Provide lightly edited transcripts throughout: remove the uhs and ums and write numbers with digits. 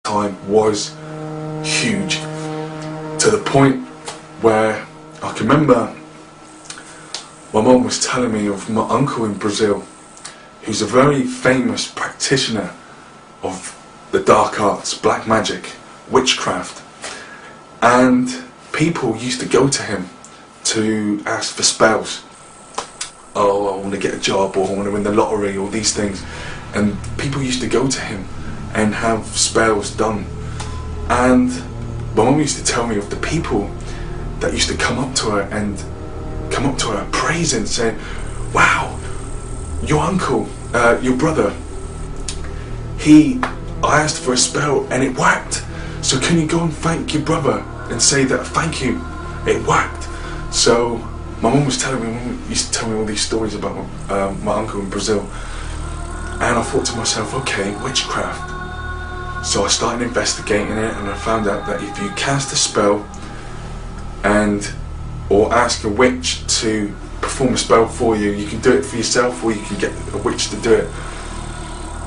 time was huge, to the point where I can remember my mum was telling me of my uncle in Brazil, who's a very famous practitioner of the dark arts, black magic, witchcraft, and people used to go to him to ask for spells. Oh, I want to get a job, or I want to win the lottery, or these things. And people used to go to him and have spells done. And my mum used to tell me of the people that used to come up to her praising, saying, wow, your uncle, your brother, I asked for a spell and it worked. So can you go and thank your brother and say that thank you, it worked. So my mum used to tell me all these stories about my uncle in Brazil, and I thought to myself, okay, witchcraft. So I started investigating it, and I found out that if you cast a spell or ask a witch to perform a spell for you, you can do it for yourself, or you can get a witch to do it.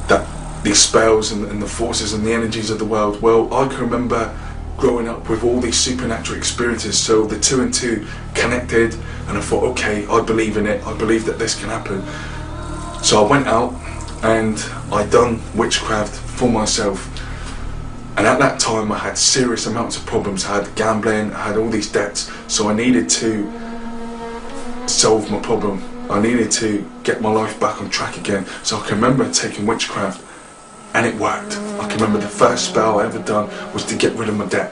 That these spells and the forces and the energies of the world. Well, I can remember growing up with all these supernatural experiences, so the two and two connected, and I thought, okay, I believe in it, I believe that this can happen. So I went out and I done witchcraft for myself, and at that time I had serious amounts of problems. I had gambling, I had all these debts, so I needed to solve my problem. I needed to get my life back on track again. So I can remember taking witchcraft, and it worked. I can remember the first spell I ever done was to get rid of my debt.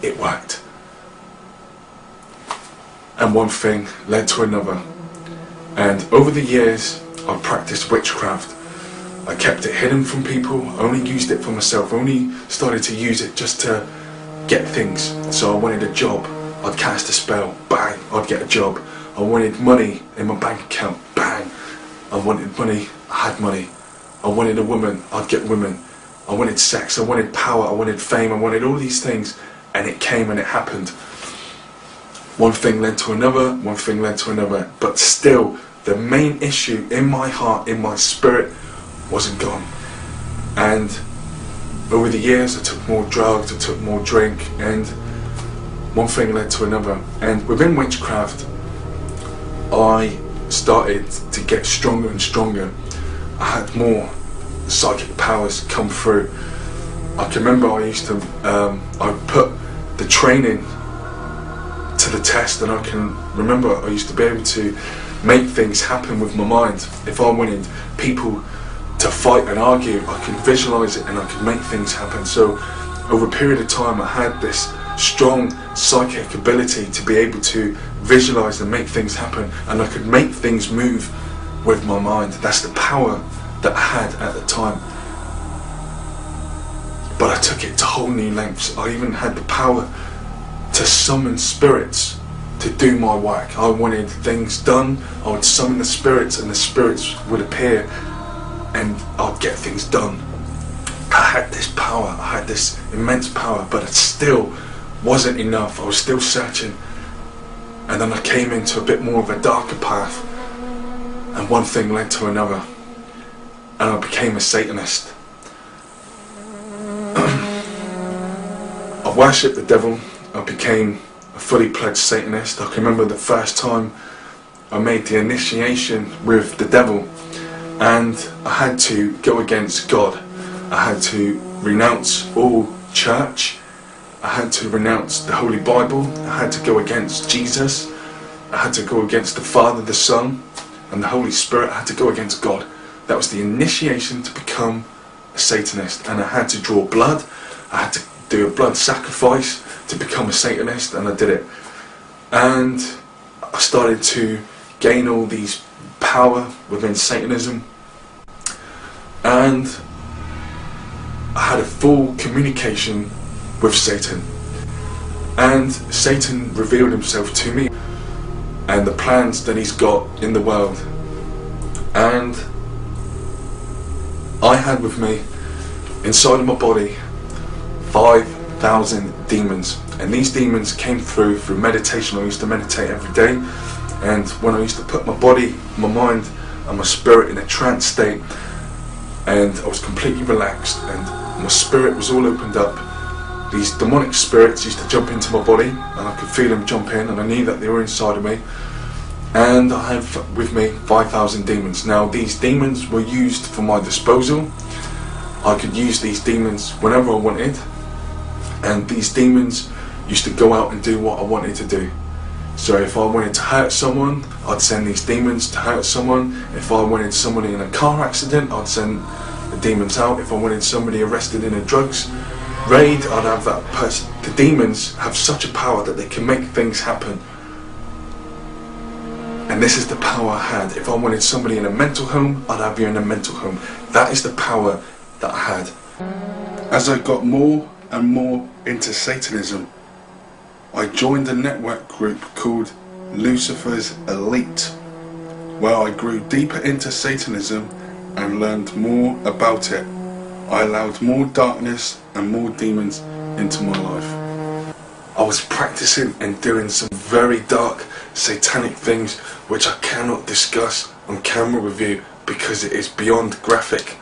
It worked. And one thing led to another. And over the years, I practiced witchcraft. I kept it hidden from people, only used it for myself, only started to use it just to get things. So I wanted a job, I'd cast a spell, bang, I'd get a job. I wanted money in my bank account, bang. I wanted money, I had money. I wanted a woman, I'd get women. I wanted sex, I wanted power, I wanted fame, I wanted all these things, and it came and it happened. One thing led to another, one thing led to another, but still the main issue in my heart, in my spirit, wasn't gone. And over the years I took more drugs, I took more drink, and one thing led to another. And within witchcraft I started to get stronger and stronger. I had more psychic powers come through. I can remember I used to, I put the training to the test, and I can remember I used to be able to make things happen with my mind. If I wanted people to fight and argue, I could visualize it and I could make things happen. So over a period of time I had this strong psychic ability to be able to visualize and make things happen, and I could make things move with my mind. That's the power that I had at the time. But I took it to whole new lengths. I even had the power to summon spirits to do my work. I wanted things done, I would summon the spirits, and the spirits would appear and I'd get things done. I had this power, I had this immense power, but it still wasn't enough. I was still searching, and then I came into a bit more of a darker path, and one thing led to another, and I became a Satanist. I worshipped the devil. I became a fully pledged Satanist. I can remember the first time I made the initiation with the devil, and I had to go against God. I had to renounce all church. I had to renounce the Holy Bible. I had to go against Jesus. I had to go against the Father, the Son, and the Holy Spirit. I had to go against God. That was the initiation to become a Satanist. And I had to draw blood. I had to do a blood sacrifice to become a Satanist, and I did it. And I started to gain all these power within Satanism, and I had a full communication with Satan, and Satan revealed himself to me and the plans that he's got in the world. And I had with me inside of my body 5,000 demons, and these demons came through meditation. I used to meditate every day, and when I used to put my body, my mind and my spirit in a trance state, and I was completely relaxed, and my spirit was all opened up. These demonic spirits used to jump into my body, and I could feel them jump in, and I knew that they were inside of me. And I had with me 5,000 demons. Now these demons were used for my disposal. I could use these demons whenever I wanted, and these demons used to go out and do what I wanted to do. So if I wanted to hurt someone, I'd send these demons to hurt someone. If I wanted somebody in a car accident, I'd send the demons out. If I wanted somebody arrested in a drugs raid, I'd have that person. The demons have such a power that they can make things happen. And this is the power I had. If I wanted somebody in a mental home, I'd have you in a mental home. That is the power that I had. As I got more and more into Satanism, I joined a network group called Lucifer's Elite, where I grew deeper into Satanism and learned more about it. I allowed more darkness and more demons into my life. I was practicing and doing some very dark satanic things which I cannot discuss on camera with you because it is beyond graphic.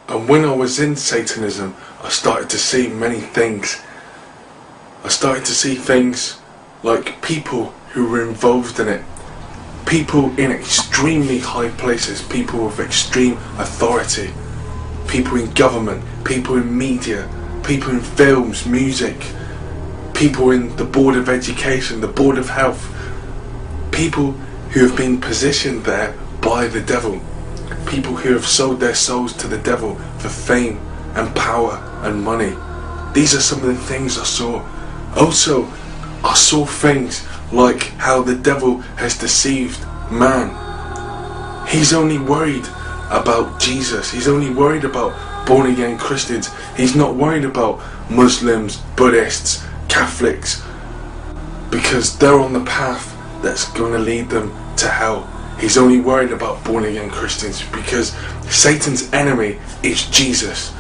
And when I was in Satanism, I started to see many things. I started to see things like people who were involved in it. People in extremely high places, people with extreme authority. People in government, people in media, people in films, music. People in the Board of Education, the Board of Health. People who have been positioned there by the devil. People who have sold their souls to the devil for fame and power and money. These are some of the things I saw. Also, I saw things like how the devil has deceived man. He's only worried about Jesus. He's only worried about born again Christians. He's not worried about Muslims, Buddhists, Catholics, because they're on the path that's going to lead them to hell. He's only worried about born again Christians because Satan's enemy is Jesus.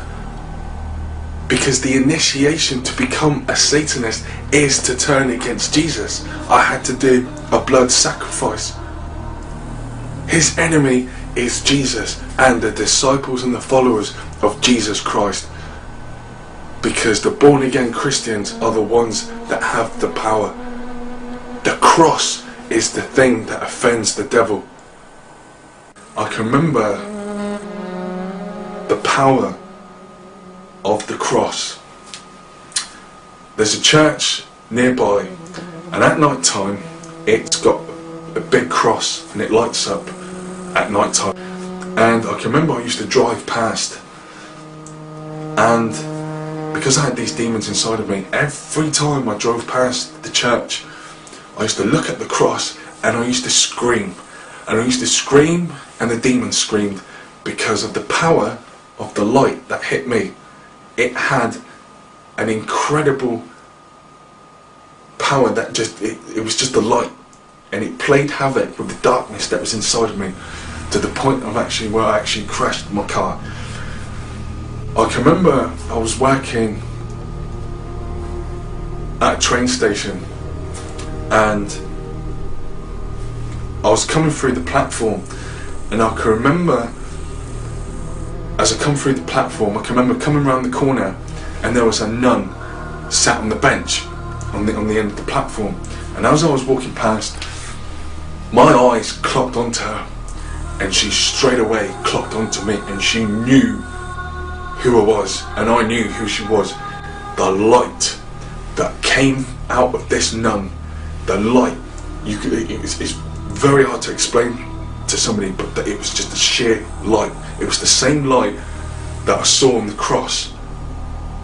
Because the initiation to become a Satanist is to turn against Jesus. I had to do a blood sacrifice. His enemy is Jesus and the disciples and the followers of Jesus Christ. Because the born again Christians are the ones that have the power. The cross is the thing that offends the devil. I can remember the power of the cross. There's a church nearby, and at night time it's got a big cross and it lights up at night time. And I can remember I used to drive past, and because I had these demons inside of me, every time I drove past the church I used to look at the cross and I used to scream. And I used to scream and the demons screamed because of the power of the light that hit me. It had an incredible power that it was just a light, and it played havoc with the darkness that was inside of me to the point of where I actually crashed my car. I can remember I was working at a train station and I was coming through the platform, and I can remember as I come through the platform, I can remember coming around the corner and there was a nun sat on the bench on the end of the platform, and as I was walking past, my eyes clocked onto her and she straight away clocked onto me, and she knew who I was and I knew who she was. The light that came out of this nun, the light, it's very hard to explain, to somebody, but that it was just a sheer light. It was the same light that I saw on the cross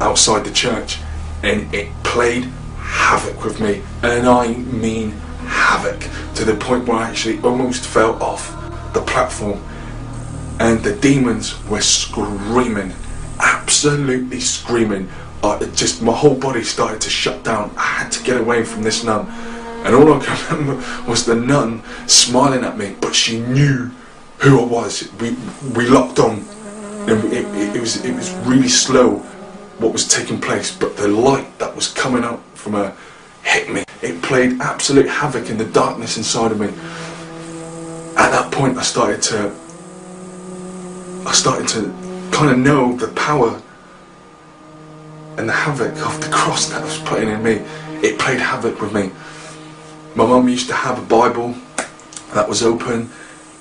outside the church, and it played havoc with me, and I mean havoc, to the point where I actually almost fell off the platform, and the demons were screaming, absolutely screaming. My whole body started to shut down. I had to get away from this nun, and all I can remember was the nun smiling at me, but she knew who I was. We locked on, and it was really slow what was taking place, but the light that was coming out from her hit me. It played absolute havoc in the darkness inside of me. At that point, I started to kind of know the power and the havoc of the cross that was putting in me. It played havoc with me. My mum used to have a Bible that was open,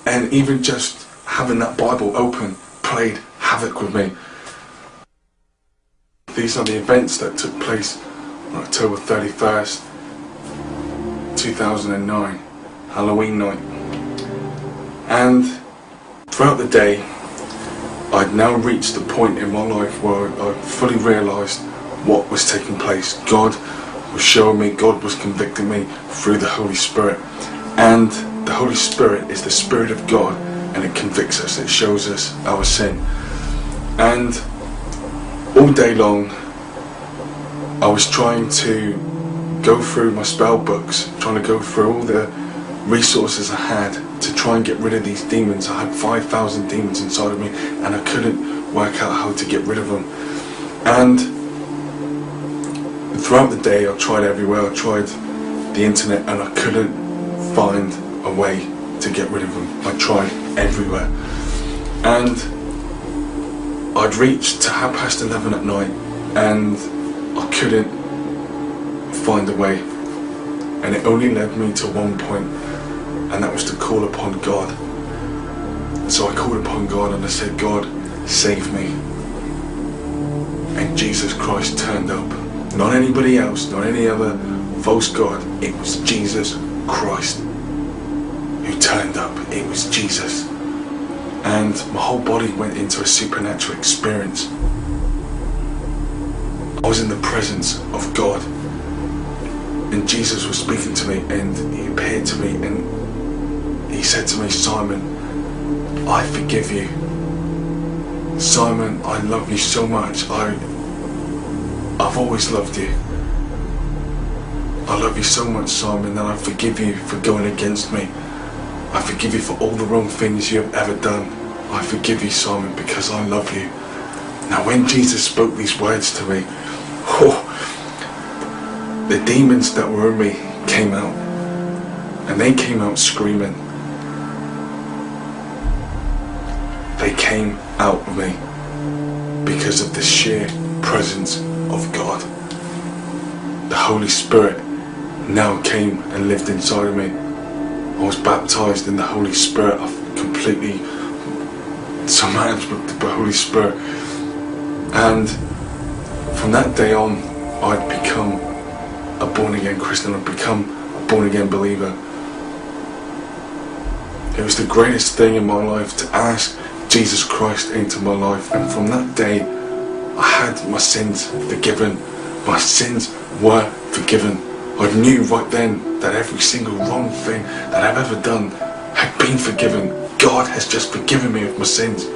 and even just having that Bible open played havoc with me. These are the events that took place on October 31st, 2009, Halloween night. And throughout the day, I'd now reached the point in my life where I fully realised what was taking place. God was showing me, God was convicting me through the Holy Spirit. And the Holy Spirit is the Spirit of God, and it convicts us, it shows us our sin. And all day long, I was trying to go through my spell books, trying to go through all the resources I had to try and get rid of these demons. I had 5,000 demons inside of me, and I couldn't work out how to get rid of them. And throughout the day, I tried everywhere. I tried the internet, and I couldn't find a way to get rid of them. I tried everywhere, and I'd reached to 11:30 at night, and I couldn't find a way, and it only led me to one point, and that was to call upon God. So I called upon God, and I said, God, save me. And Jesus Christ turned up. Not anybody else, not any other false god. It was Jesus Christ who turned up. It was Jesus. And my whole body went into a supernatural experience. I was in the presence of God, and Jesus was speaking to me, and he appeared to me, and he said to me, Simon, I forgive you. Simon, I love you so much. I've always loved you. I love you so much, Simon, that I forgive you for going against me. I forgive you for all the wrong things you have ever done. I forgive you, Simon, because I love you. Now, when Jesus spoke these words to me, the demons that were in me came out, and they came out screaming. They came out of me because of the sheer presence of God. The Holy Spirit now came and lived inside of me. I was baptized in the Holy Spirit. I've completely submerged with the Holy Spirit, and from that day on, I'd become a born-again Christian. I'd become a born-again believer. It was the greatest thing in my life to ask Jesus Christ into my life, and from that day I had my sins forgiven. My sins were forgiven. I knew right then that every single wrong thing that I've ever done had been forgiven. God has just forgiven me of my sins.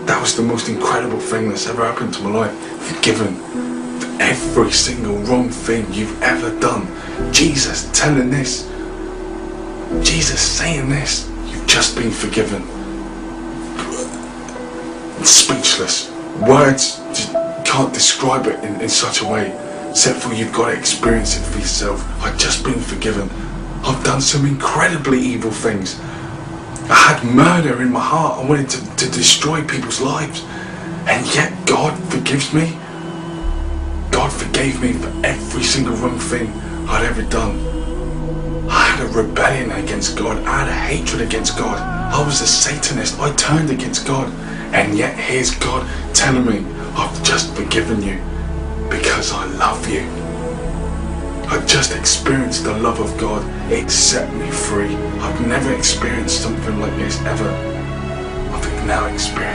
That was the most incredible thing that's ever happened to my life. Forgiven for every single wrong thing you've ever done. Jesus telling this, Jesus saying this, you've just been forgiven. Speechless. Words just can't describe it in such a way, except for you've got to experience it for yourself. I've just been forgiven. I've done some incredibly evil things. I had murder in my heart. I wanted to destroy people's lives, and yet God forgives me. God forgave me for every single wrong thing I'd ever done. I had a rebellion against God. I had a hatred against God. I was a Satanist. I turned against God, and yet here's God telling me, I've just forgiven you because I love you. I just experienced the love of God. It set me free. I've never experienced something like this ever. I've now experienced